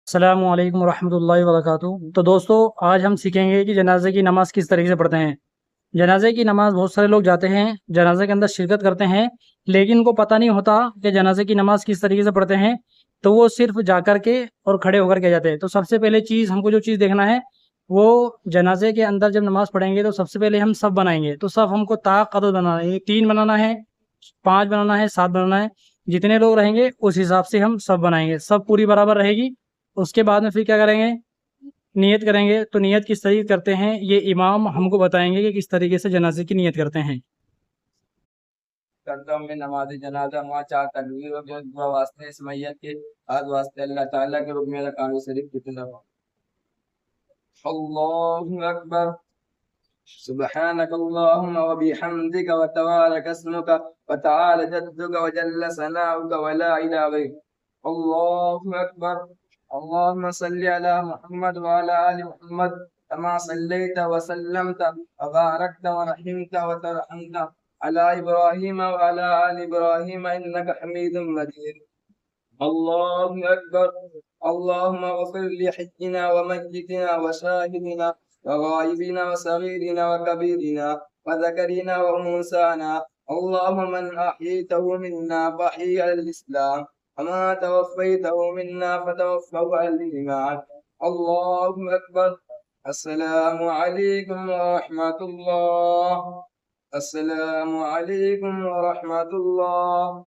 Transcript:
अस्सलामु अलैकुम रहमतुल्लाहि व बरकातुहू। तो दोस्तों, आज हम सीखेंगे कि जनाजे की नमाज़ किस तरीके से पढ़ते हैं। जनाजे की नमाज़ बहुत सारे लोग जाते हैं, जनाजे के अंदर शिरकत करते हैं, लेकिन उनको पता नहीं होता कि जनाजे की नमाज़ किस तरीके से पढ़ते हैं। तो वो सिर्फ जा कर के और खड़े होकर के जाते हैं। तो सबसे पहले चीज़ हमको जो चीज़ देखना है, वो जनाजे के अंदर जब नमाज़ पढ़ेंगे तो सबसे पहले हम सब बनाएंगे। तो सब हमको ताक़दद बनाना है, 3 बनाना है, 5 बनाना है, 7 बनाना है। जितने लोग रहेंगे उस हिसाब से हम सब बनाएंगे, सब पूरी बराबर रहेगी। उसके बाद में फिर क्या करेंगे, नियत करेंगे। तो नियत किस तरीके करते हैं ये इमाम हमको बताएंगे कि किस तरीके से जनाजे की नियत करते हैं। करता हूँ मैं नमाज जनाजा वहाँ 4 तकबीर और जो दुआ वास्ते इस मैयत के आज वास्ते अल्लाह ताला के रूप में रकान शरीफ कितना अल्लाहु अकबर सुब्हानक अल्लाहुम्म व बिहम्दिका व तबारक अस्मुका व तआला जद्दुका व जल्ल सनाउका व ला इलाहा गैरुक अल्लाहु अकबर अल्लाहुम्मा सल्लि अला मुहम्मद व अला आलि मुहम्मद कमा सल्लैता व सल्लमता व बारकता व रहिमता व तरहमता अला इब्राहीम व अला आलि इब्राहीम इन्नका हमीदुम मजीद अल्लाहु अकबर अल्लाहुम्मा गफिर लिहय्यिना व मय्यितिना व शाहिदिना وغائبنا وصغيرنا وكبيرنا وذكرنا وأنثانا اللهم من أحييته منا فأحيه على الإسلام وما توفيته منا فتوفه على الإيمان الله أكبر السلام عليكم ورحمة الله السلام عليكم ورحمة الله